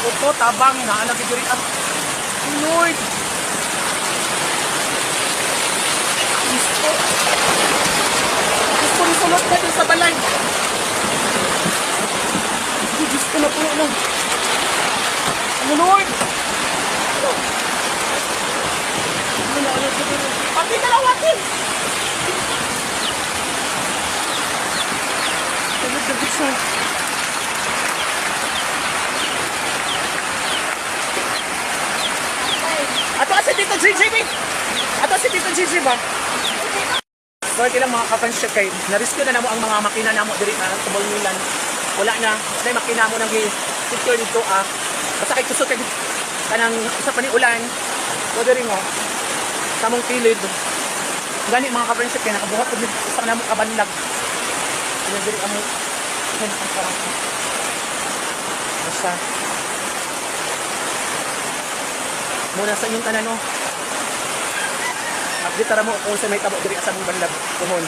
uto tabang na lagi diri ang Lord. Gusto ni sulot na din sa balay. Diyos ko na po na. Ano Lord? Pati dalawatin! Tulad na gusto. Ato si Tito Gigi ba? Ato si Tito Gigi ba? So ito lang mga kapansya kay na-rescue na namo ang mga makina namo diri na tubol nilan. Wala na, may makina mo nang secure dito basta kay kusot kay kanang usa pa ni ulan. So diri mo sa mong kilid. Gani mga kapansya kay nakabuhat pud usa na mo kabanlag. Diri amo ang parang. Basta muna sa inyong tanan no. Update tara mo kung sa may tabo diri sa mong banlag. Tuhon.